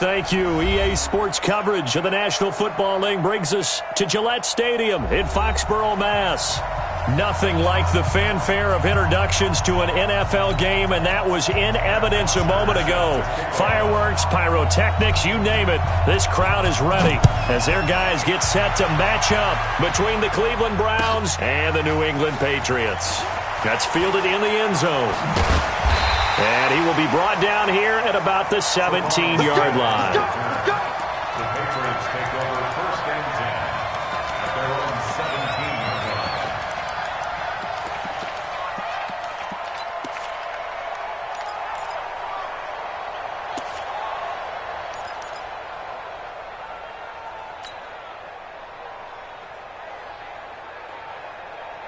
thank you. EA Sports coverage of the National Football League brings us to Gillette Stadium in Foxborough, Mass. Nothing like the fanfare of introductions to an NFL game, and that was in evidence a moment ago. Fireworks, pyrotechnics, you name it. This crowd is ready as their guys get set to match up between the Cleveland Browns and the New England Patriots. That's fielded in the end zone. And he will be brought down here at about the 17-yard line. The Patriots take over first and 10 at their own 17-yard line.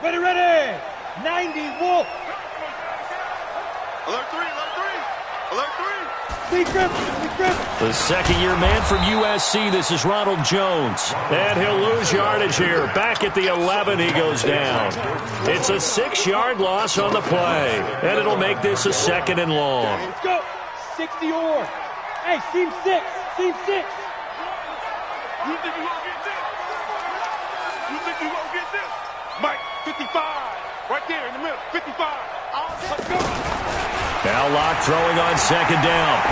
Ready, ready! 90, Wolf! Alert 3, alert 3! Alert 3! Big grip! The second-year man from USC, this is Ronald Jones. And he'll lose yardage here. Back at the 11, he goes down. It's a 6-yard loss on the play. And it'll make this a second and long. Let's go! 60 or. Hey, seam 6! Seam 6! You think you gonna get this? You think you gonna get this? Mike, 55! Right there in the middle, 55! Let's go! Now Locke throwing on second down.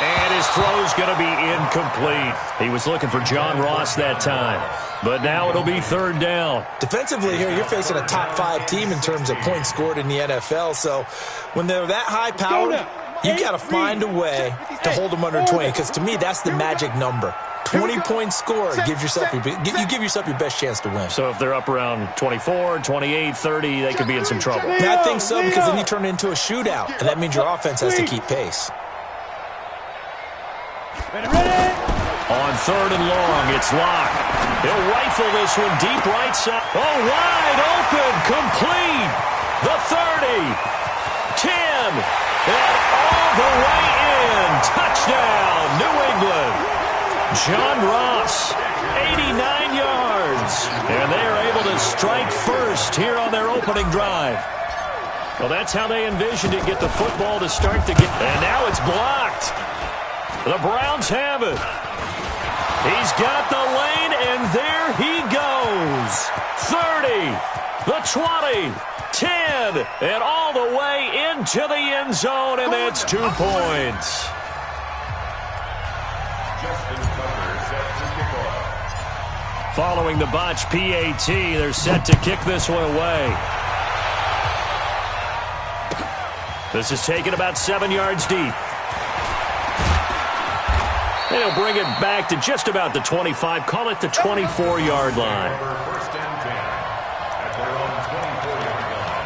And his throw's going to be incomplete. He was looking for John Ross that time. But now it'll be third down. Defensively here, you're facing a top 5 team in terms of points scored in the NFL. So when they're that high powered, you got to find a way to hold them under 20. Because to me, that's the magic number. 20 points scored, you give yourself your best chance to win. So if they're up around 24, 28, 30, they could be in some trouble. I think so, because then you turn it into a shootout, and that means your offense has to keep pace. On third and long, it's Locke. He'll rifle this one deep right side. Oh, wide open, complete. The 30, 10, and all the way in. Touchdown, New England. John Ross, 89 yards. And they are able to strike first here on their opening drive. Well, that's how they envisioned it, get the football to start to get. And now it's blocked. The Browns have it. He's got the lane, and there he goes. 30, the 20, 10, and all the way into the end zone, and that's 2 points. Following the botch PAT, they're set to kick this one away. This is taken about 7 yards deep. They'll bring it back to just about the 25, call it the 24-yard line. First and 10 at their own 24-yard line.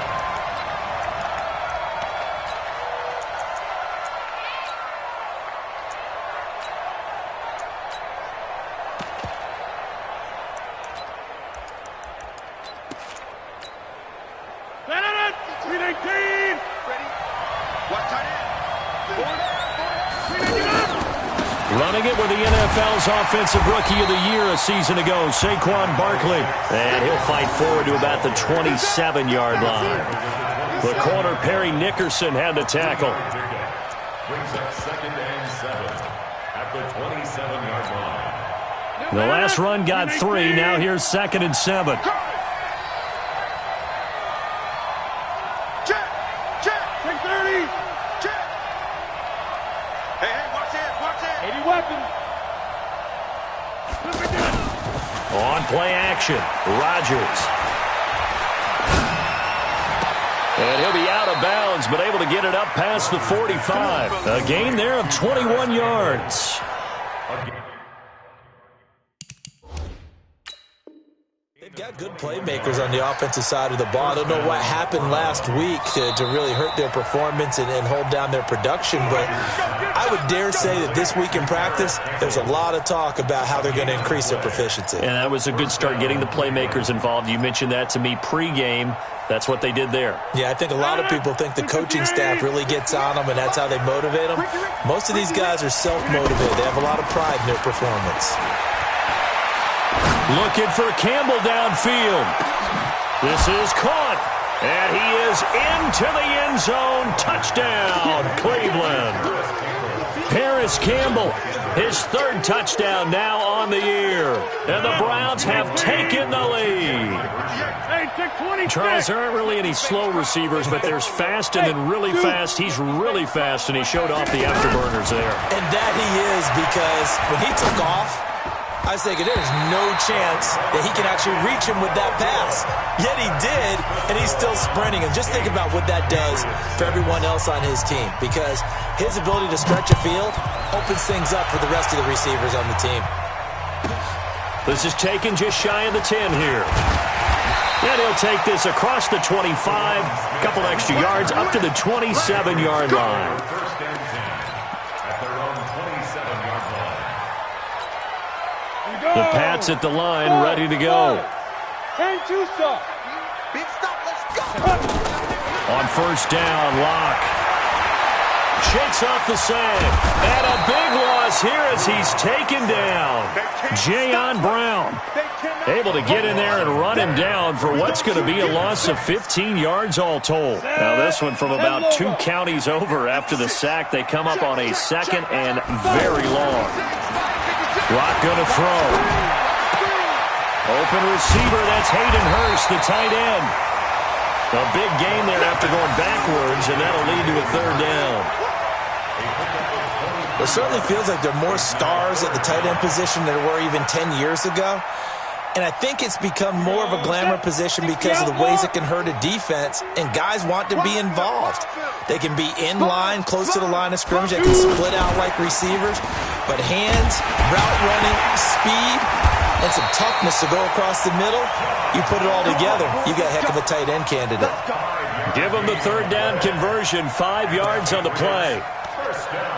Running it with the NFL's Offensive Rookie of the Year a season ago, Saquon Barkley. And he'll fight forward to about the 27-yard line. The corner, Perry Nickerson, had the tackle. Brings up second and 7 at the 27-yard line. The last run got 3. Now here's second and 7. On play action, Rodgers. And he'll be out of bounds, but able to get it up past the 45. A gain there of 21 yards. They've got good playmakers on the offensive side of the ball. I don't know what happened last week to really hurt their performance and hold down their production, but I would dare say that this week in practice, there's a lot of talk about how they're going to increase their proficiency. And that was a good start, getting the playmakers involved. You mentioned that to me pregame. That's what they did there. Yeah, I think a lot of people think the coaching staff really gets on them, and that's how they motivate them. Most of these guys are self-motivated. They have a lot of pride in their performance. Looking for Campbell downfield. This is caught. And he is into the end zone. Touchdown, Cleveland. Perry Paris Campbell, his third touchdown now on the year. And the Browns have taken the lead. Charles, there aren't really any slow receivers, but there's fast and then really fast. He's really fast, and he showed off the afterburners there. And that he is, because when he took off, I was thinking there's no chance that he can actually reach him with that pass. Yet he did, and he's still sprinting. And just think about what that does for everyone else on his team, because his ability to stretch a field opens things up for the rest of the receivers on the team. This is taken just shy of the 10 here. And he'll take this across the 25, a couple extra yards, up to the 27-yard line. First and 10 at their own 27-yard line. The Pats at the line, ready to go. 10-2 stop. Big stop, let's go. On first down, Locke shakes off the sand. And a big loss here as he's taken down. Jayon Brown able to get in there and run him down for what's going to be a loss of 15 yards all told. Now this one from about 2 counties over after the sack. They come up on a second and very long. Locke going to throw. Open receiver, that's Hayden Hurst, the tight end. A big gain there after going backwards, and that'll lead to a third down. It certainly feels like there are more stars at the tight end position than there were even 10 years ago. And I think it's become more of a glamour position because of the ways it can hurt a defense, and guys want to be involved. They can be in line, close to the line of scrimmage. They can split out like receivers. But hands, route running, speed, and some toughness to go across the middle, you put it all together, you got a heck of a tight end candidate. Give them the third down conversion, 5 yards on the play. First down.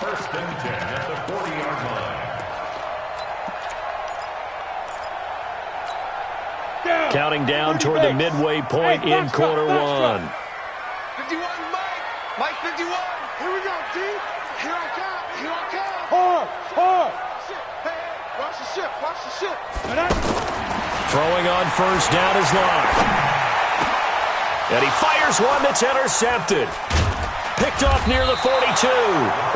First and 10 at the 40-yard line. Counting down toward the midway point in quarter one. 51, Mike. Mike 51. Here we go, D. Here I come. Here I come. Hard. Hey, watch the ship. Watch the ship. Throwing on first down is Locke. And he fires one that's intercepted. Picked off near the 42.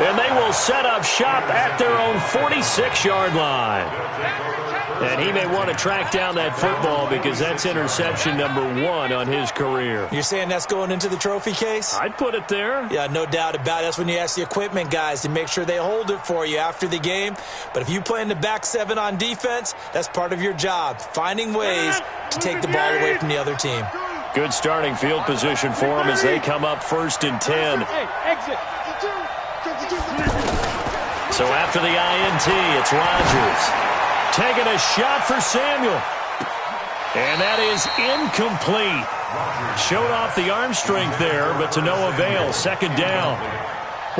And they will set up shop at their own 46-yard line. And he may want to track down that football because that's interception number 1 on his career. You're saying that's going into the trophy case? I'd put it there. Yeah, no doubt about it. That's when you ask the equipment guys to make sure they hold it for you after the game. But if you play in the back 7 on defense, that's part of your job, finding ways to take the ball away from the other team. Good starting field position for them as they come up first and 10. Exit. So after the INT, it's Rodgers. Taking a shot for Samuel. And that is incomplete. Showed off the arm strength there, but to no avail. Second down.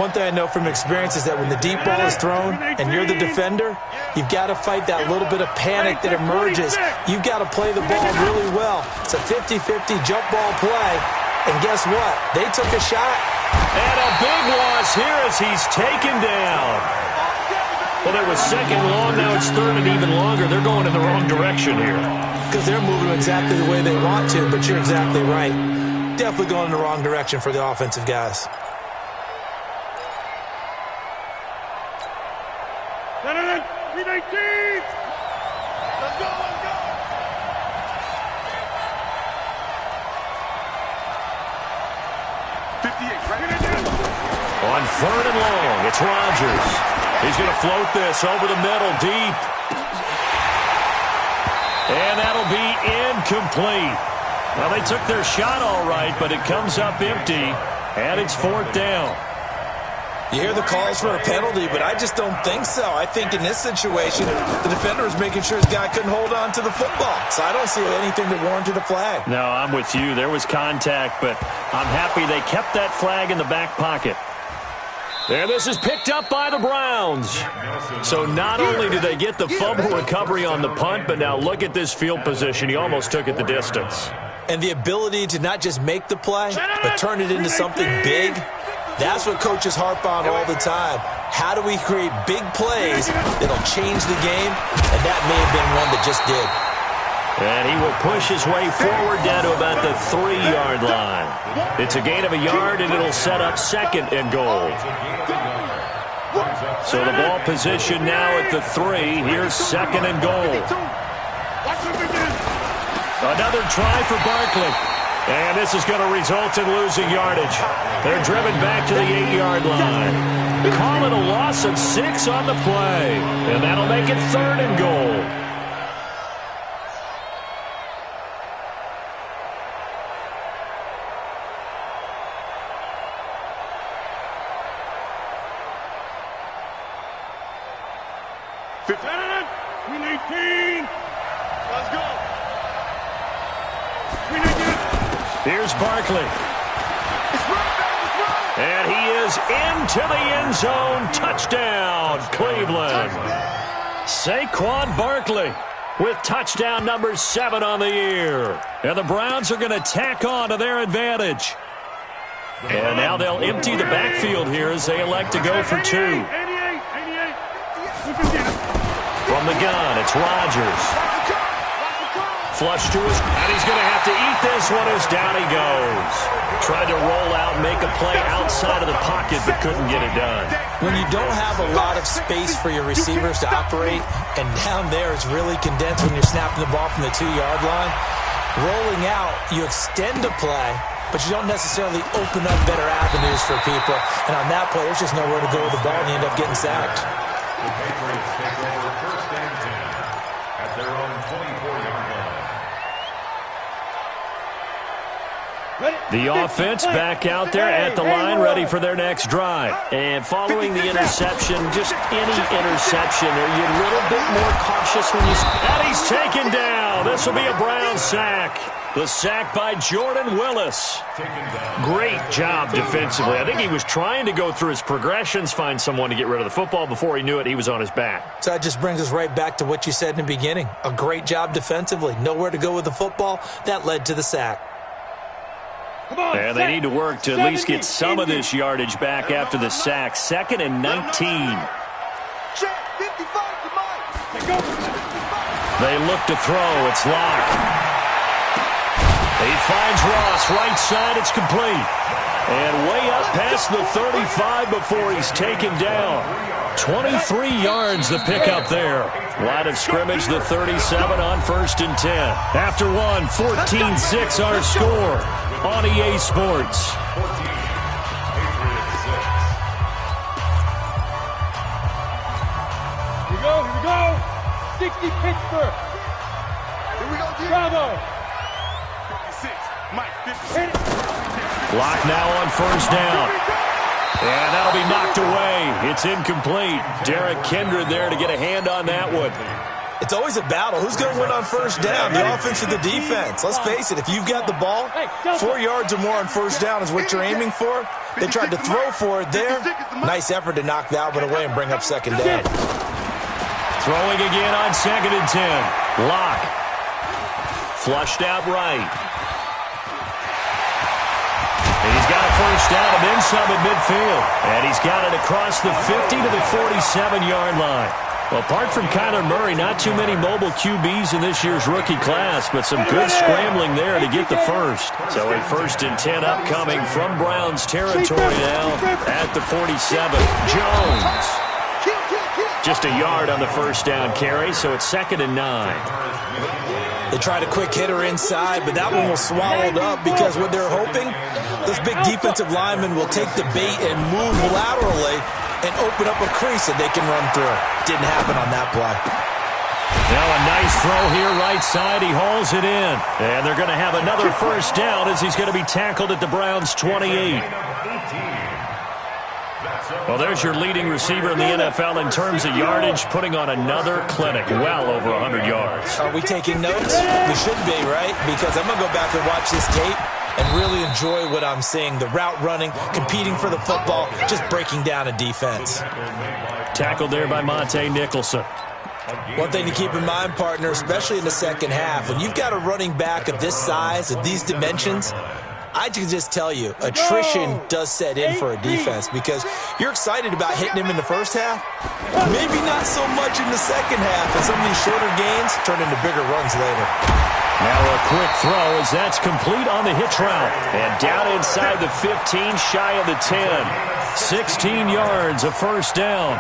One thing I know from experience is that when the deep ball is thrown and you're the defender, you've got to fight that little bit of panic that emerges. You've got to play the ball really well. It's a 50-50 jump ball play. And guess what? They took a shot. And a big loss here as he's taken down. Well, that was second long. Now it's third and even longer. They're going in the wrong direction here. Because they're moving exactly the way they want to, but you're exactly right. Definitely going in the wrong direction for the offensive guys. Let's go. On third and long, it's Rodgers. He's going to float this over the middle, deep. And that'll be incomplete. Well, they took their shot all right, but it comes up empty, and it's fourth down. You hear the calls for a penalty, but I just don't think so. I think in this situation, the defender was making sure his guy couldn't hold on to the football. So I don't see anything that warranted a flag. No, I'm with you. There was contact, but I'm happy they kept that flag in the back pocket. And this is picked up by the Browns. So not only did they get the fumble recovery on the punt, but now look at this field position. He almost took it the distance. And the ability to not just make the play, but turn it into something big. That's what coaches harp on all the time. How do we create big plays that'll change the game? And that may have been one that just did. And he will push his way forward down to about the 3-yard line. It's a gain of a yard, and it'll set up second and goal. So the ball position now at the 3. Here's 2nd and goal. Another try for Barkley. And this is going to result in losing yardage. They're driven back to the 8-yard line. Call it a loss of 6 on the play. And that'll make it 3rd and goal. We need 18. Let's go. We need it. Here's Barkley. It's right. And he is into the end zone. Touchdown, Cleveland. Saquon Barkley with touchdown number 7 on the year. And the Browns are going to tack on to their advantage. And now they'll empty the backfield here as they elect to go for 2. 88. We can get it. From the gun, it's Rodgers. Flush to his, and he's going to have to eat this one as down he goes. Tried to roll out, make a play outside of the pocket, but couldn't get it done. When you don't have a lot of space for your receivers to operate, and down there it's really condensed when you're snapping the ball from the 2-yard line, rolling out, you extend the play, but you don't necessarily open up better avenues for people. And on that play, there's just nowhere to go with the ball, and you end up getting sacked. The Patriots take over 1st and 10 at their own 24-yard line. The offense back out there at the line, ready for their next drive. And following the interception, just any interception, are you a little bit more cautious when you... And he's taken down. This will be a Brown sack. The sack by Jordan Willis. Great job defensively. I think he was trying to go through his progressions, find someone to get rid of the football. Before he knew it, he was on his back. So that just brings us right back to what you said in the beginning. A great job defensively. Nowhere to go with the football. That led to the sack. And they need to work to at least get some of this yardage back after the sack. 2nd and 19. They look to throw. It's Locke. He finds Ross, right side, it's complete. And way up past the 35 before he's taken down. 23 yards the pickup there. Line of scrimmage, the 37 on 1st and 10. After 14-6 our score on EA Sports. Here we go. 60 Pittsburgh. Here we go, Jim. Bravo. 56. Mike, 56. Lock now on 1st down. And that'll be knocked away. It's incomplete. Derek Kindred there to get a hand on that one. It's always a battle. Who's going to win on 1st down, the offense or the defense? Let's face it, if you've got the ball, 4 yards or more on 1st down is what you're aiming for. They tried to throw for it there. Nice effort to knock that one away and bring up 2nd down. Throwing again on 2nd and 10. Lock. Flushed out right. And he's got a 1st down and then some at midfield. And he's got it across the 50 to the 47-yard line. Well, apart from Kyler Murray, not too many mobile QBs in this year's rookie class, but some good scrambling there to get the first. So a 1st and 10 upcoming from Browns territory now at the 47. Jones. Just a yard on the 1st down carry, so it's 2nd and 9. They tried a quick hitter inside, but that one was swallowed up because what they're hoping, those big defensive linemen will take the bait and move laterally and open up a crease that they can run through. Didn't happen on that play. Now a nice throw here right side. He hauls it in. And they're going to have another 1st down as he's going to be tackled at the Browns' 28. Well, there's your leading receiver in the NFL in terms of yardage, putting on another clinic, well over 100 yards. Are we taking notes? We should be, right? Because I'm going to go back and watch this tape and really enjoy what I'm seeing. The route running, competing for the football, just breaking down a defense. Tackled there by Monte Nicholson. One thing to keep in mind, partner, especially in the second half, when you've got a running back of this size, of these dimensions, I can just tell you, attrition does set in for a defense because you're excited about hitting him in the first half. Maybe not so much in the second half, and some of these shorter gains turn into bigger runs later. Now a quick throw as that's complete on the hitch route. And down inside the 15, shy of the 10. 16 yards, a first down.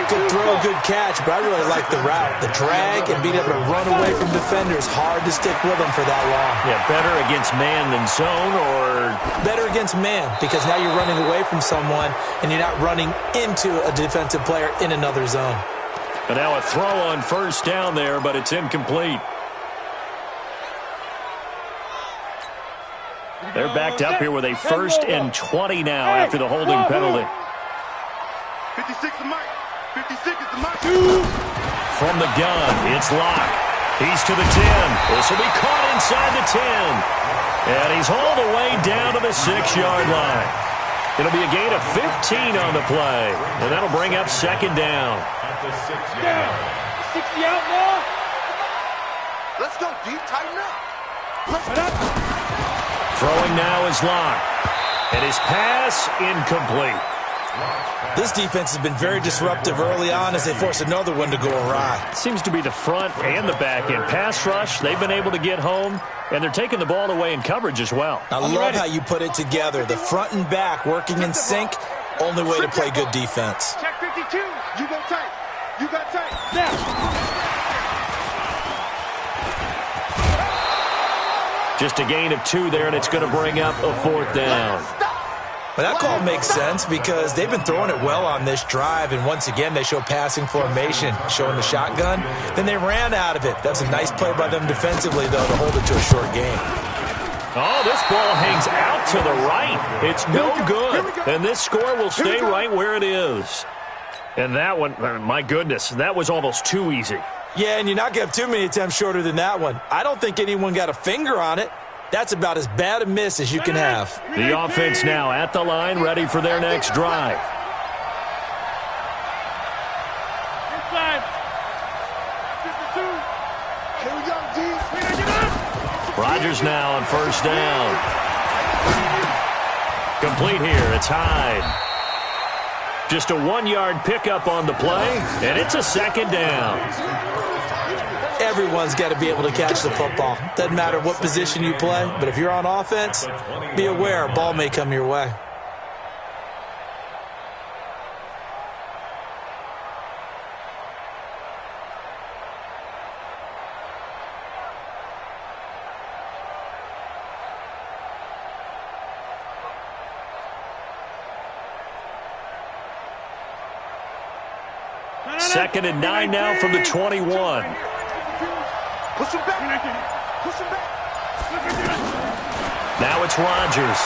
Good throw, good catch, but I really like the route. The drag and being able to run away from defenders, hard to stick with them for that long. Yeah, better against man than zone, or? Better against man, because now you're running away from someone and you're not running into a defensive player in another zone. And now a throw on first down there, but it's incomplete. They're backed up here with a 1st and 20 now after the holding penalty. 56 to Mike. 56 is the Mike. From the gun, it's Locke. He's to the 10. This will be caught inside the 10. And he's all the way down to the 6-yard line. It'll be a gain of 15 on the play. And that'll bring up 2nd down. At the 6-yard line. 60 out now. Let's go deep, tighten up. Throwing now is Locke. And his pass incomplete. This defense has been very disruptive early on as they force another one to go awry. Seems to be the front and the back end. Pass rush, they've been able to get home, and they're taking the ball away in coverage as well. I love how you put it together. The front and back working in sync, only way to play good defense. Check 52. You go tight. You got tight. Now. Just a gain of 2 there, and it's going to bring up a 4th down. Well, that call makes sense because they've been throwing it well on this drive, and once again, they show passing formation, showing the shotgun. Then they ran out of it. That's a nice play by them defensively, though, to hold it to a short game. Oh, this ball hangs out to the right. It's no good, and this score will stay right where it is. And that one, my goodness, that was almost too easy. Yeah, and you're not going to have too many attempts shorter than that one. I don't think anyone got a finger on it. That's about as bad a miss as you can have. The offense now at the line, ready for their next drive. Inside. 52. Here we go, D. Rodgers now on 1st down. Complete here. It's Hyde. Just a 1-yard pickup on the play, and it's a 2nd down. Everyone's got to be able to catch the football. Doesn't matter what position you play, but if you're on offense, be aware a ball may come your way. Second and 9 now from the 21. Push him back. Push him back. Now it's Rodgers.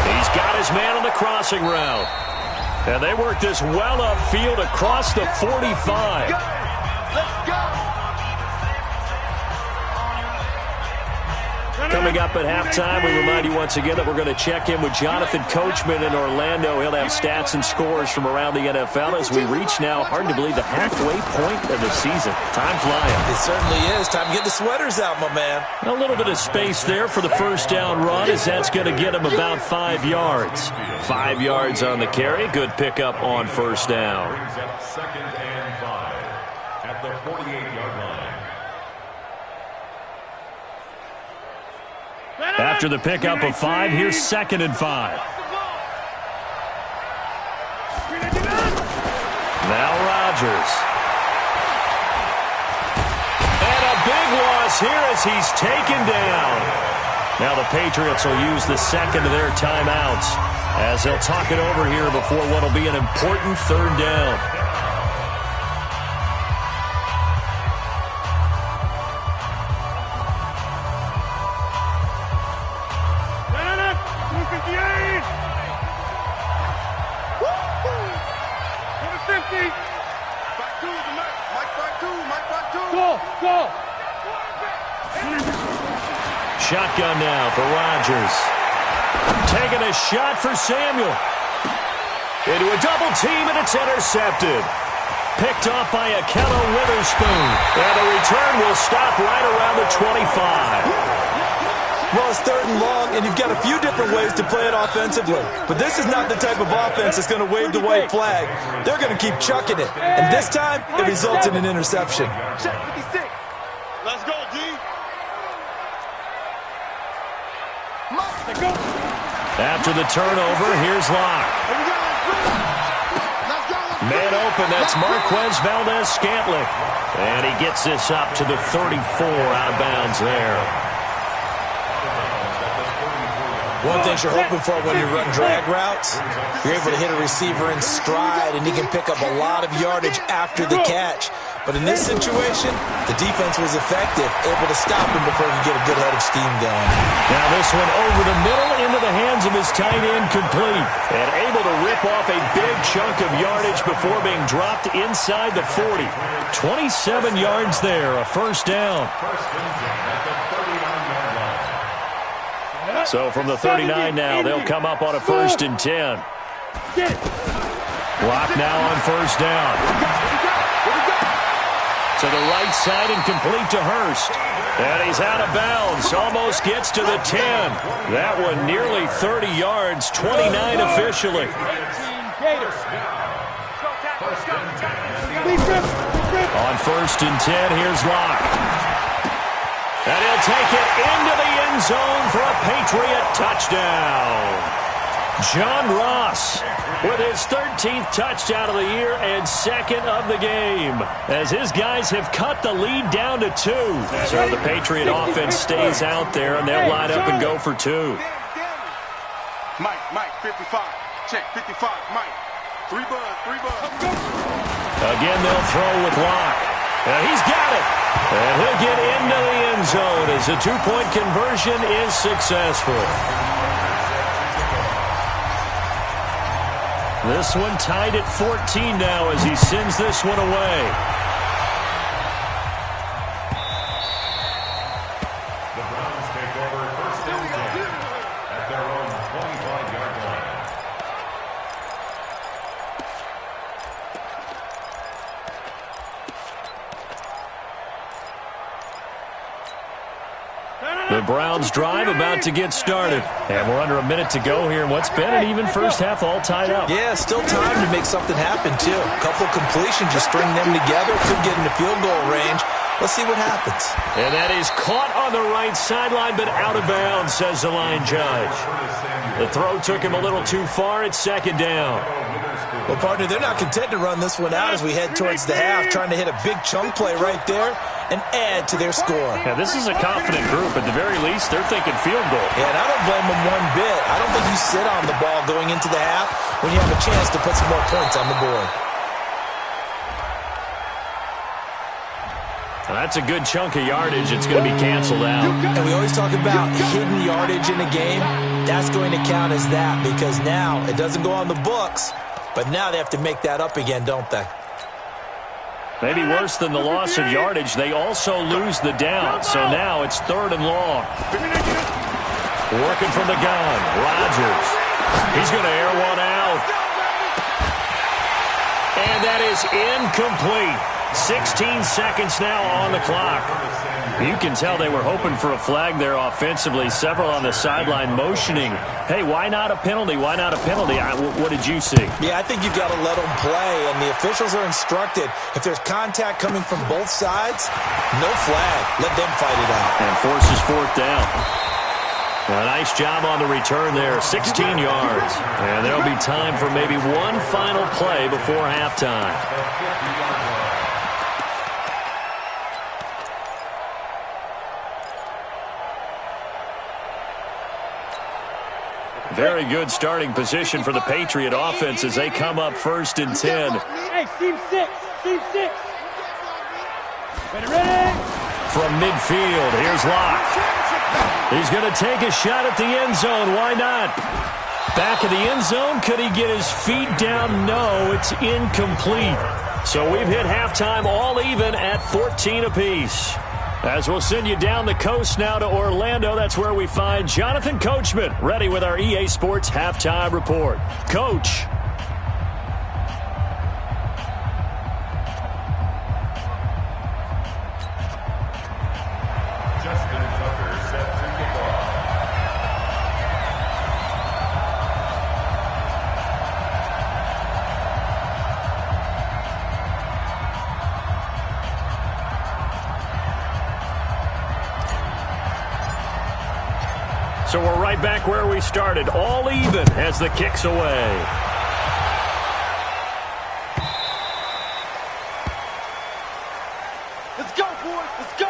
He's got his man on the crossing route. And they work this well upfield across the 45. Let's go. Coming up at halftime, we remind you once again that we're going to check in with Jonathan Coachman in Orlando. He'll have stats and scores from around the NFL as we reach now, hard to believe, the halfway point of the season. Time flying. It certainly is. Time to get the sweaters out, my man. A little bit of space there for the 1st down run as that's going to get him about 5 yards. 5 yards on the carry. Good pickup on 1st down. Brings up 2nd and 5 at the 48-yard line. After the pickup of 5, here's 2nd and 5. Now Rodgers. And a big loss here as he's taken down. Now the Patriots will use the 2nd of their timeouts as they'll talk it over here before what will be an important 3rd down. Shotgun now for Rodgers. Taking a shot for Samuel. Into a double team, and it's intercepted. Picked off by Akello Witherspoon. And the return will stop right around the 25. Well, it's 3rd and long, and you've got a few different ways to play it offensively. But this is not the type of offense that's going to wave the white flag. They're going to keep chucking it. And this time, it results in an interception. Check 56. Let's go, G. After the turnover, here's Locke. Man open, that's Marquez Valdez-Scantling. And he gets this up to the 34 out of bounds there. One thing you're hoping for when you run drag routes, you're able to hit a receiver in stride, and he can pick up a lot of yardage after the catch. But in this situation, the defense was effective, able to stop him before he could get a good head of steam going. Now this one over the middle into the hands of his tight end, complete. And able to rip off a big chunk of yardage before being dropped inside the 40. 27 yards there, a first down. So from the 39 now, they'll come up on a 1st and 10. Locke now on 1st down. To the right side and complete to Hurst. And he's out of bounds. Almost gets to the 10. That one nearly 30 yards, 29 officially. On 1st and 10, here's Locke. And he'll take it into the end zone for a Patriot touchdown. John Ross with his 13th touchdown of the year and 2nd of the game, as his guys have cut the lead down to 2. So the Patriot offense stays out there, and they'll line up and go for 2. Mike, 55. Check, 55, Mike. 3 bud. Again, they'll throw with Locke. And he's got it. And he'll get into the end zone as the 2-point conversion is successful. This one tied at 14 now as he sends this one away. The Browns take over 1st and 10 at their own 25-yard line. The Browns drive about to get started. And we're under a minute to go here in what's been an even first half, all tied up. Yeah, still time to make something happen, too. A couple completions, just string them together. Could get into field goal range. Let's see what happens. And that is caught on the right sideline, but out of bounds, says the line judge. The throw took him a little too far. It's 2nd down. Well, partner, they're not content to run this one out as we head towards the half, trying to hit a big chunk play right there and add to their score. Yeah, this is a confident group. At the very least, they're thinking field goal. Yeah, and I don't blame them one bit. I don't think you sit on the ball going into the half when you have a chance to put some more points on the board. Well, that's a good chunk of yardage. It's going to be canceled out. And we always talk about hidden yardage in a game. That's going to count as that because now it doesn't go on the books, but now they have to make that up again, don't they? Maybe worse than the loss of yardage, they also lose the down. So now it's 3rd and long. Working from the gun, Rodgers. He's going to air one out. And that is incomplete. 16 seconds now on the clock. You can tell they were hoping for a flag there offensively. Several on the sideline motioning. Hey, why not a penalty? Why not a penalty? What did you see? Yeah, I think you've got to let them play, and the officials are instructed. If there's contact coming from both sides, no flag. Let them fight it out. And forces 4th down. A nice job on the return there, 16 yards. And there'll be time for maybe one final play before halftime. Very good starting position for the Patriot offense as they come up 1st and 10. Hey, team 6. Ready? From midfield, here's Locke. He's going to take a shot at the end zone. Why not? Back of the end zone. Could he get his feet down? No, it's incomplete. So we've hit halftime all even at 14 apiece. As we'll send you down the coast now to Orlando, that's where we find Jonathan Coachman, ready with our EA Sports Halftime Report. Coach. Justin Tucker set to kick off. So we're right back where we started, all even as the kick's away. Let's go, boys. Let's go.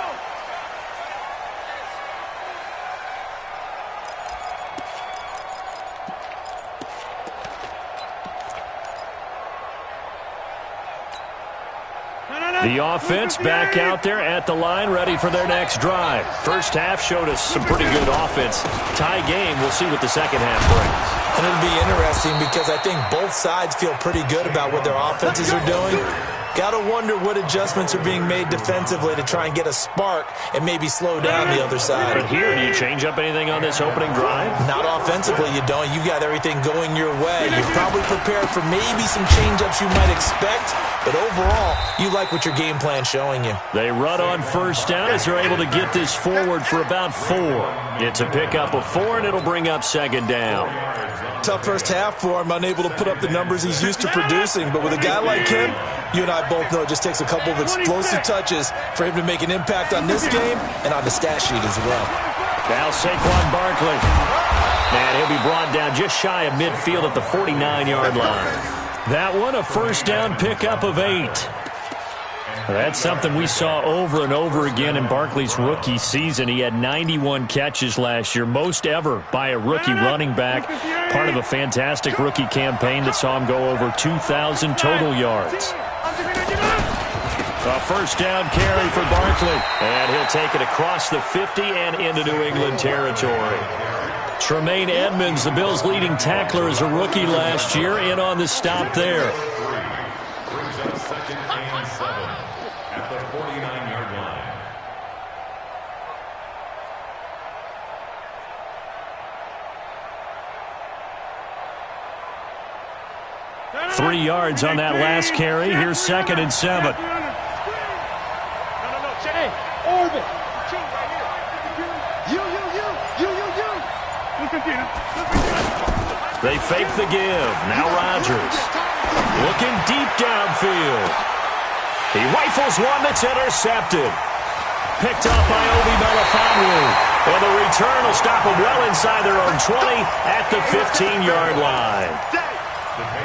The offense back out there at the line, ready for their next drive. First half showed us some pretty good offense. Tie game, we'll see what the second half brings. And it'll be interesting because I think both sides feel pretty good about what their offenses are doing. Got to wonder what adjustments are being made defensively to try and get a spark and maybe slow down the other side. But here, do you change up anything on this opening drive? Not offensively, you don't. You got everything going your way. You're probably prepared for maybe some change-ups you might expect, but overall, you like what your game plan's showing you. They run on first down as they're able to get this forward for about 4. It's a pickup of 4, and it'll bring up second down. Tough first half for him, unable to put up the numbers he's used to producing, but with a guy like him, you and I both know it just takes a couple of explosive touches for him to make an impact on this game and on the stat sheet as well. Now Saquon Barkley. And he'll be brought down just shy of midfield at the 49-yard line. That one, a first down pickup of 8. That's something we saw over and over again in Barkley's rookie season. He had 91 catches last year, most ever by a rookie running back, part of a fantastic rookie campaign that saw him go over 2,000 total yards. A first down carry for Barkley, and he'll take it across the 50 and into New England territory. Tremaine Edmonds, the Bills' leading tackler as a rookie last year, in on the stop there. Brings up second and 7 at the 49-yard line. 3 yards on that last carry. Here's second and 7. Hey, Orbit. They fake the give. Now Rodgers. Looking deep downfield. He rifles one that's intercepted. Picked up by Obi Melifonwu. And the return will stop him well inside their own 20 at the 15-yard line.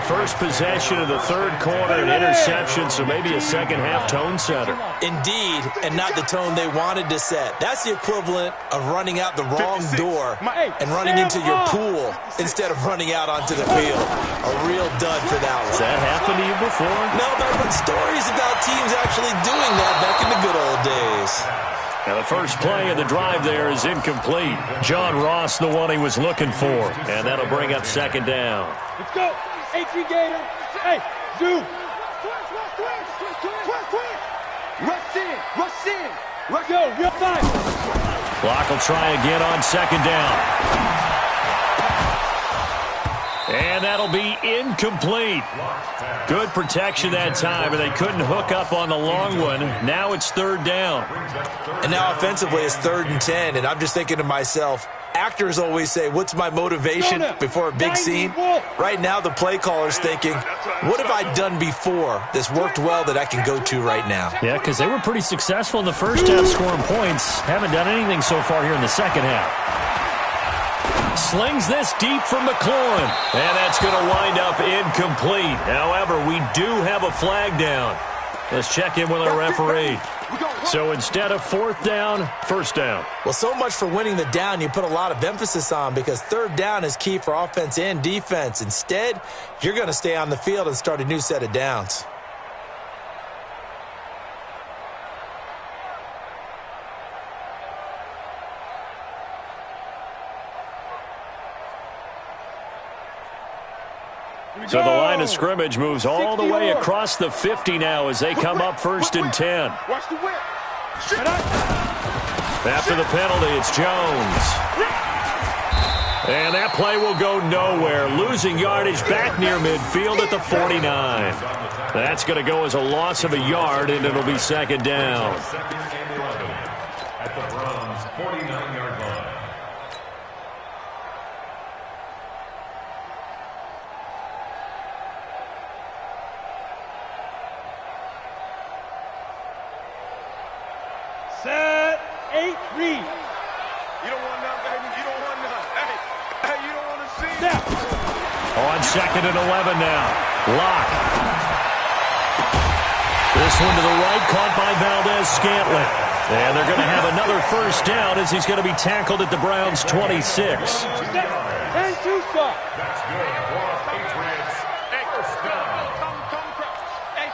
First possession of the third quarter, an interception, so maybe a second-half tone setter. Indeed, and not the tone they wanted to set. That's the equivalent of running out the wrong door and running into your pool instead of running out onto the field. A real dud for that one. Has that happened to you before? No, but I've heard stories about teams actually doing that back in the good old days. Now the first play of the drive there is incomplete. John Ross, the one he was looking for, and that'll bring up second down. Let's go. HG Gator. Hey, Zoo. Rush in. Go, real time. Clock will try again on second down. And that'll be incomplete. Good protection that time, and they couldn't hook up on the long one. Now it's third down. And now offensively it's 3rd and 10, and I'm just thinking to myself, actors always say, what's my motivation before a big scene? Right now the play caller's thinking, what have I done before that's worked well that I can go to right now? Yeah, because they were pretty successful in the first half scoring points. Haven't done anything so far here in the second half. Slings this deep for McLaurin. And that's going to wind up incomplete. However, we do have a flag down. Let's check in with our referee. So instead of fourth down, first down. Well, so much for winning the down you put a lot of emphasis on, because third down is key for offense and defense. Instead, you're going to stay on the field and start a new set of downs. So the line of scrimmage moves all the way across the 50 now as they come up 1st and 10. Watch the whip. After the penalty, it's Jones. And that play will go nowhere. Losing yardage back near midfield at the 49. That's going to go as a loss of a yard, and it'll be second down. At the Browns' 49-yard line. Set, 8, read. You don't want none, baby. You don't want none. On 2nd and 11 now. Lock. This one to the right, caught by Valdez-Scantling. And they're going to have another first down as he's going to be tackled at the Browns' 26. And 2 stop. That's good for the Patriots. First down.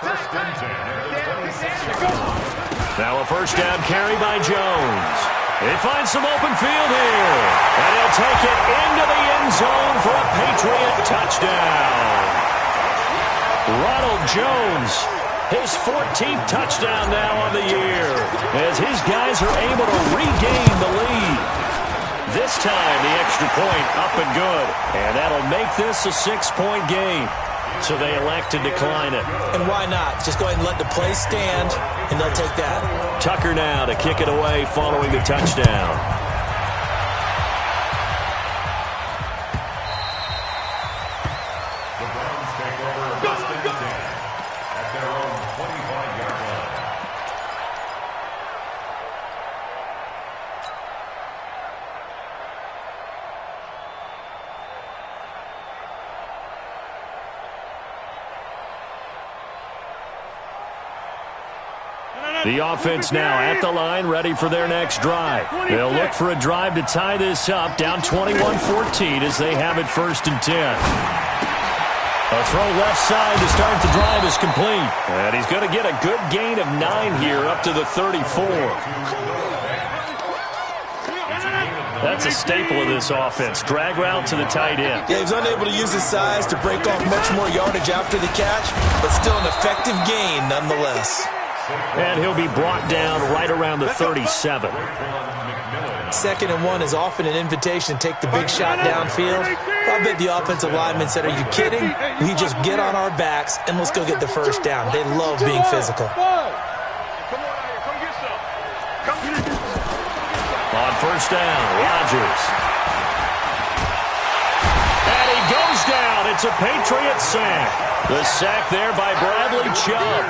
First and 10 at the 26. Now a first down carry by Jones. He finds some open field here. And he'll take it into the end zone for a Patriot touchdown. Ronald Jones, his 14th touchdown now on the year, as his guys are able to regain the lead. This time, the extra point up and good. And that'll make this a 6-point game. So they elect to decline it. And why not? Just go ahead and let the play stand, and they'll take that. Tucker now to kick it away following the touchdown. The Browns take over first and 10 at their own 25-yard line. The offense now at the line, ready for their next drive. They'll look for a drive to tie this up, down 21-14 as they have it 1st and 10. A throw left side to start the drive is complete. And he's going to get a good gain of 9 here up to the 34. That's a staple of this offense. Drag route to the tight end. Yeah, he was unable to use his size to break off much more yardage after the catch, but still an effective gain nonetheless. And he'll be brought down right around the 37. 2nd and 1 is often an invitation to take the big shot downfield. I bet the offensive lineman said, "Are you kidding? We just get on our backs and let's go get the first down." They love being physical. On first down, Rodgers. And he goes down. It's a Patriot sack. The sack there by Bradley Chubb.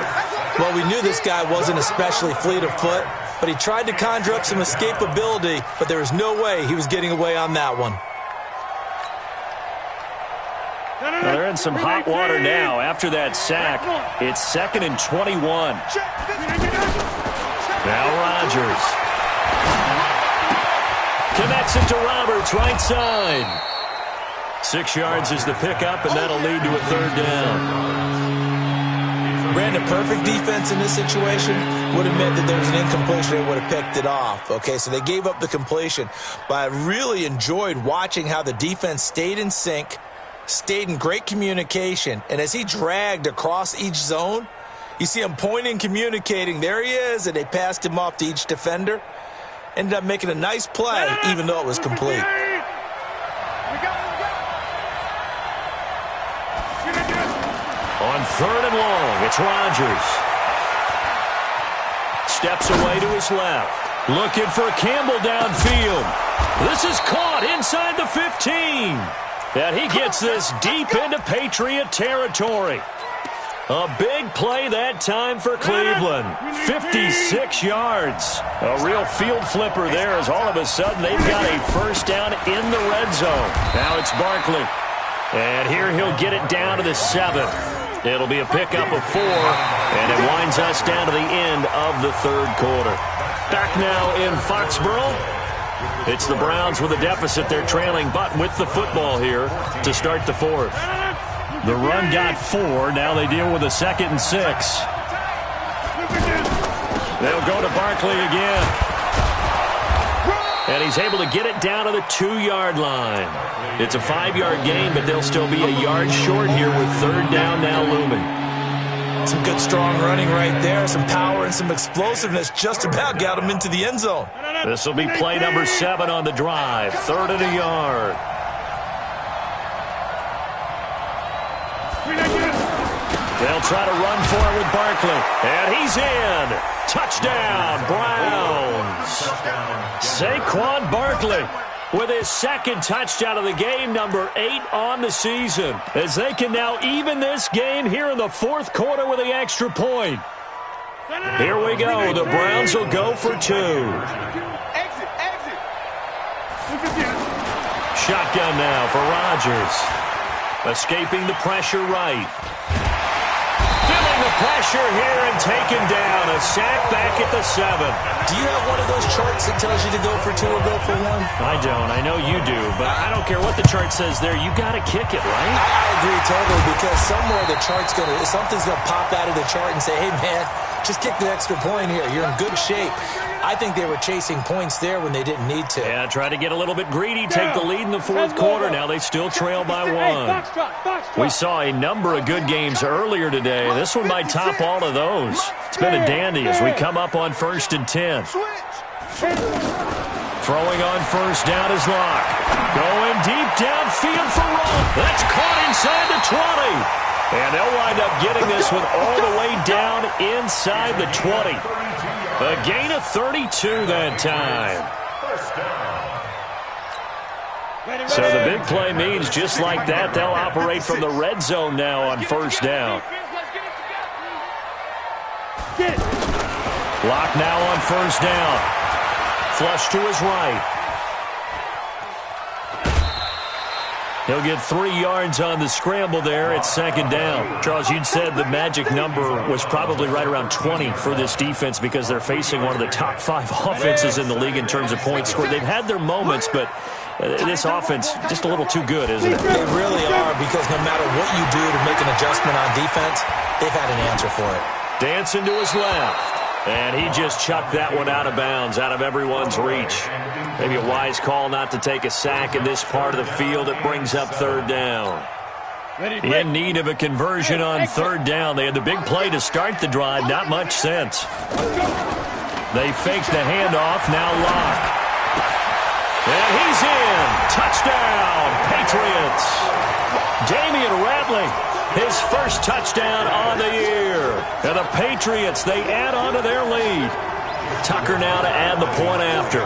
Well, we knew this guy wasn't especially fleet of foot, but he tried to conjure up some escapability, but there was no way he was getting away on that one. Well, they're in some hot water now after that sack. It's 2nd and 21. Now Rodgers. Connects it to Roberts, right side. 6 yards is the pickup, and that'll lead to a 3rd down. Ran a perfect defense in this situation. Would have meant that there was an incompletion and would have picked it off. Okay, so they gave up the completion. But I really enjoyed watching how the defense stayed in sync, stayed in great communication, and as he dragged across each zone, you see him pointing, communicating. There he is, and they passed him off to each defender. Ended up making a nice play, even though it was complete. On 3rd and long, it's Rodgers. Steps away to his left. Looking for Campbell downfield. This is caught inside the 15. And he gets this deep into Patriot territory. A big play that time for Cleveland. 56 yards. A real field flipper there as all of a sudden they've got a first down in the red zone. Now it's Barkley. And here he'll get it down to the 7. It'll be a pickup of 4, and it winds us down to the end of the 3rd quarter. Back now in Foxborough. It's the Browns with a deficit. They're trailing, but with the football here to start the 4th. The run got 4. Now they deal with a 2nd and 6. They'll go to Barkley again. And he's able to get it down to the 2-yard line. It's a 5-yard gain, but they'll still be a yard short here with 3rd down now looming. Some good strong running right there. Some power and some explosiveness just about got him into the end zone. This will be play number 7 on the drive. 3rd and a yard. They'll try to run for it with Barkley. And he's in. Touchdown, Browns. Saquon Barkley with his 2nd touchdown of the game, number 8 on the season, as they can now even this game here in the 4th quarter with the extra point. Here we go. The Browns will go for 2. Shotgun now for Rodgers. Escaping the pressure right. Feeling the pressure here and taken down. A sack back at the 7. Do you have one of those charts that tells you to go for 2 or go for 1? I don't. I know you do, but I don't care what the chart says there. You got to kick it, right? I agree totally, because somewhere the chart's something's gonna pop out of the chart and say, hey man, just kick the extra point here. You're in good shape. I think they were chasing points there when they didn't need to. Yeah, try to get a little bit greedy, take the lead in the 4th quarter. Now they still trail by 1. We saw a number of good games earlier today. This one might top all of those. It's been a dandy as we come up on 1st and 10. Throwing on 1st down is Locke. Going deep downfield for Rowe. That's caught inside the 20. And they'll wind up getting this one all the way down inside the 20. A gain of 32 that time. So the big play means just like that, they'll operate from the red zone now on 1st down. Locke now on 1st down. Flush to his right. He'll get 3 yards on the scramble there at 2nd down. Charles, you'd said the magic number was probably right around 20 for this defense because they're facing one of the top 5 offenses in the league in terms of points scored. They've had their moments, but this offense just a little too good, isn't it? They really are, because no matter what you do to make an adjustment on defense, they've had an answer for it. Dancing to his left. And he just chucked that one out of bounds, out of everyone's reach. Maybe a wise call not to take a sack in this part of the field. It brings up 3rd down. In need of a conversion on 3rd down. They had the big play to start the drive. Not much sense. They fake the handoff. Now Locke. And he's in. Touchdown, Patriots. Damian Ratley. His first touchdown on the year. And the Patriots, they add on to their lead. Tucker now to add the point after.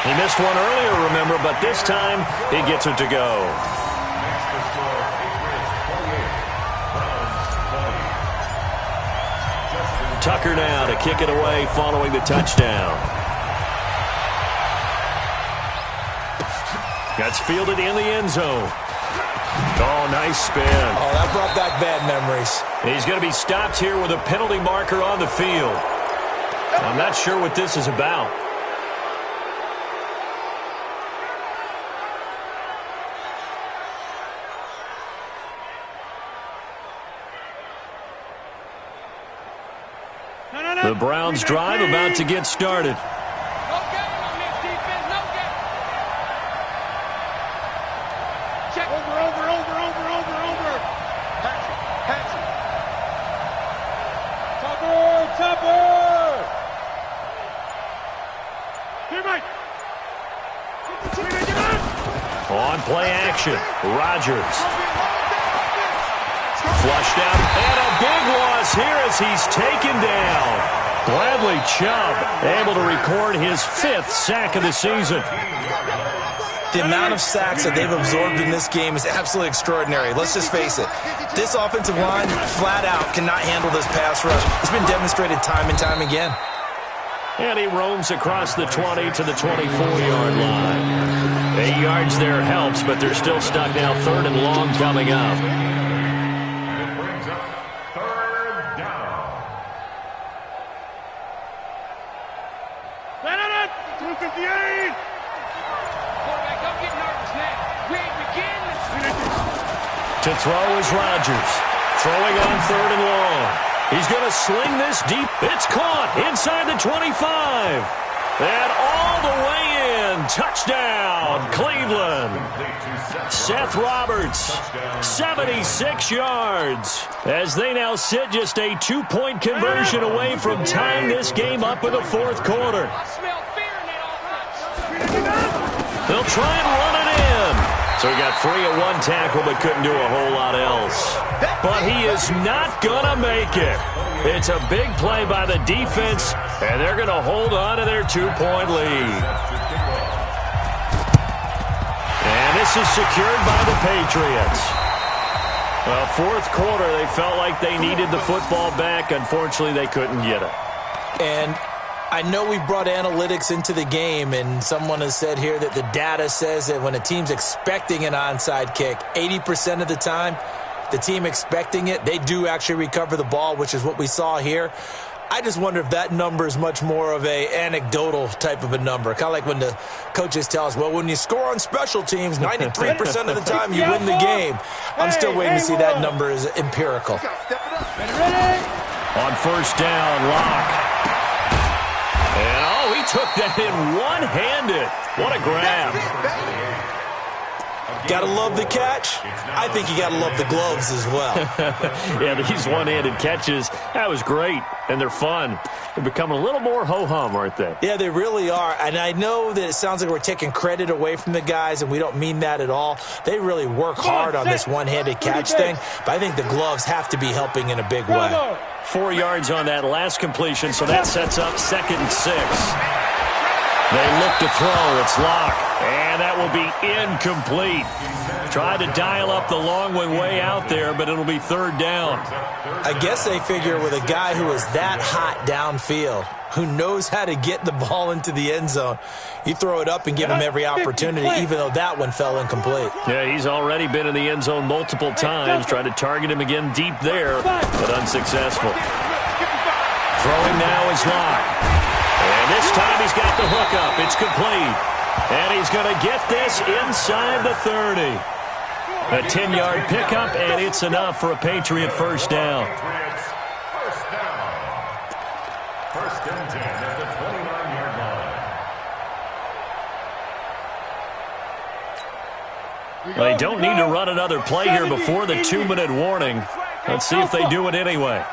He missed one earlier, remember, but this time he gets it to go. Tucker now to kick it away following the touchdown. That's fielded in the end zone. Oh, nice spin. Oh, that brought back bad memories. He's going to be stopped here with a penalty marker on the field. I'm not sure what this is about. The Browns drive about to get started. No game on this defense, no game. Check. Over. Patrick. Tupper. Here, Mike. On play action, Rodgers. Flushed out, and a big loss here as he's taken down. Bradley Chubb able to record his 5th sack of the season. The amount of sacks that they've absorbed in this game is absolutely extraordinary. Let's just face it. This offensive line, flat out, cannot handle this pass rush. It's been demonstrated time and time again. And he roams across the 20 to the 24-yard line. 8 yards there helps, but they're still stuck now. 3rd and long coming up. It brings up 3rd down. 258. Quarterback, don't get nervous now. We ain't beginning. To throw is Rodgers. Throwing on 3rd and long. He's going to sling this deep. It's caught inside the 25. And all the way in. Touchdown, Cleveland. Seth Roberts, 76 yards. As they now sit just a 2-point conversion away from tying this game up in the 4th quarter. I smell fear in that offense. They'll try and run it in. So he got free at one tackle but couldn't do a whole lot else. But he is not going to make it. It's a big play by the defense, and they're going to hold on to their 2-point lead. And this is secured by the Patriots. Well, 4th quarter, they felt like they needed the football back. Unfortunately, they couldn't get it. And I know we brought analytics into the game, and someone has said here that the data says that when a team's expecting an onside kick, 80% of the time, the team expecting it, they do actually recover the ball, which is what we saw here. I just wonder if that number is much more of a anecdotal type of a number. Kind of like when the coaches tell us, well, when you score on special teams, 93% of the time you win the game. I'm still waiting to see that number is empirical. On first down, Locke. And, oh, he took that in one-handed. What a grab. Gotta love the catch. I think you gotta love the gloves as well. Yeah, these one-handed catches, that was great, and they're fun. They're becoming a little more ho-hum, aren't they? Yeah, they really are, and I know that it sounds like we're taking credit away from the guys, and we don't mean that at all. They really work hard on this one-handed catch thing, but I think the gloves have to be helping in a big way. 4 yards on that last completion, so that sets up 2nd and 6. They look to throw. It's Locke. And that will be incomplete. Tried to dial up the long one way out there, but it'll be 3rd down. I guess they figure with a guy who is that hot downfield, who knows how to get the ball into the end zone, you throw it up and give him every opportunity, even though that one fell incomplete. Yeah, he's already been in the end zone multiple times. Tried to target him again deep there, but unsuccessful. Throwing now is Locke. And this time he's got the hook up. It's complete. And he's going to get this inside the 30. A 10-yard pickup, and it's enough for a Patriot first down. First and 10 at the 29-yard line. They don't need to run another play here before the 2-minute warning. Let's see if they do it anyway.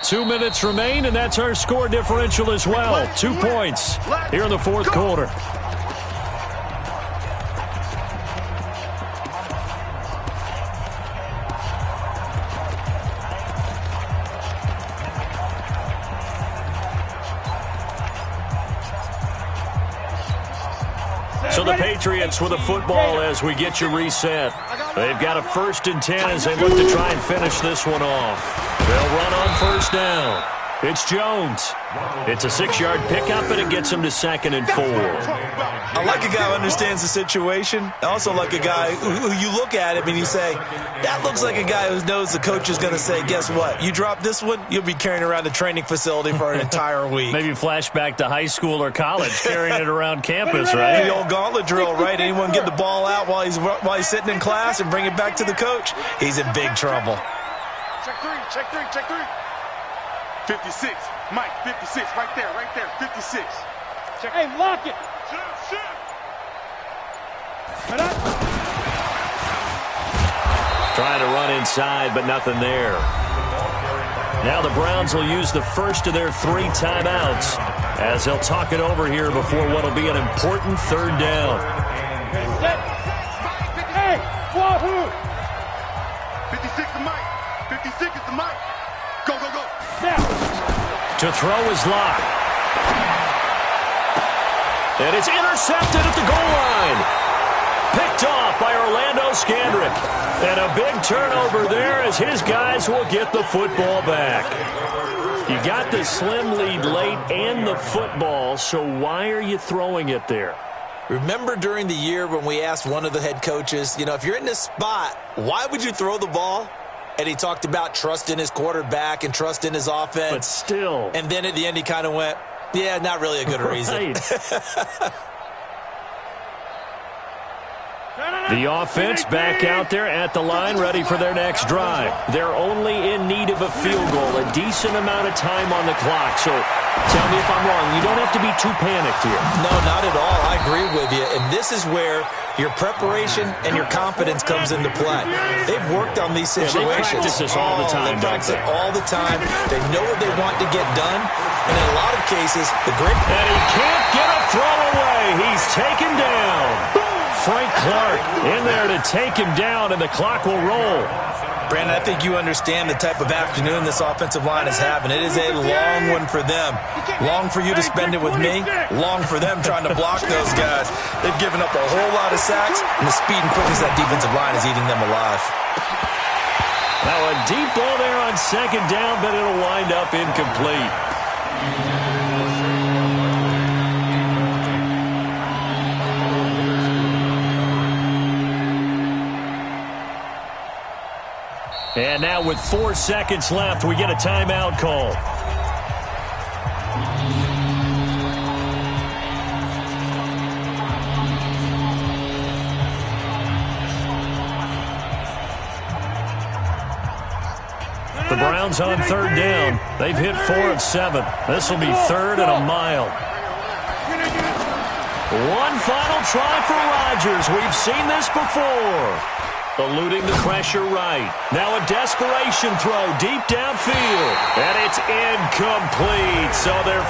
2 minutes remain, and that's our score differential as well. 2 points here in the 4th quarter. So the Patriots with a football as we get you reset. They've got a 1st and 10 as they look to try and finish this one off. They'll run on first down. It's Jones. It's a 6-yard pickup, and it gets him to 2nd and 4. I like a guy who understands the situation. I also like a guy who you look at him and you say, that looks like a guy who knows the coach is going to say, guess what? You drop this one, you'll be carrying around the training facility for an entire week. Maybe flashback to high school or college, carrying it around campus, right? The old gauntlet drill, right? Anyone get the ball out while he's sitting in class and bring it back to the coach? He's in big trouble. Check three. 56. Mike, 56. Right there. 56. Check. Hey, lock it. Shoot. Trying to run inside, but nothing there. Now the Browns will use the first of their 3 timeouts as they'll talk it over here before what will be an important 3rd down. Hey, wahoo! 56 to Mike. 56 is to Mike. Go. Now. To throw is Locke. And it's intercepted at the goal line. Picked off by Orlando Scandrick. And a big turnover there as his guys will get the football back. You got the slim lead late and the football, so why are you throwing it there? Remember during the year when we asked one of the head coaches, if you're in this spot, why would you throw the ball? And he talked about trust in his quarterback and trust in his offense. But still. And then at the end he kind of went, yeah, not really a good reason. The offense back out there at the line, ready for their next drive. They're only in need of a field goal, a decent amount of time on the clock. So tell me if I'm wrong. You don't have to be too panicked here. No, not at all. I agree with you. And this is where your preparation and your confidence comes into play. They've worked on these situations. They practice this all the time. They practice it all the time. They know what they want to get done. And in a lot of cases, the great... And he can't get a throw away. He's taken down. Frank Clark in there to take him down, and the clock will roll. Brandon, I think you understand the type of afternoon this offensive line is having. It is a long one for them. Long for you to spend it with me. Long for them trying to block those guys. They've given up a whole lot of sacks, and the speed and quickness of that defensive line is eating them alive. Now a deep ball there on second down, but it'll wind up incomplete. And now with 4 seconds left, we get a timeout call. The Browns on third down. They've hit 4 of 7. This will be 3rd and a mile. One final try for Rodgers. We've seen this before. Eluding the pressure right. Now a desperation throw deep downfield. And it's incomplete. So they're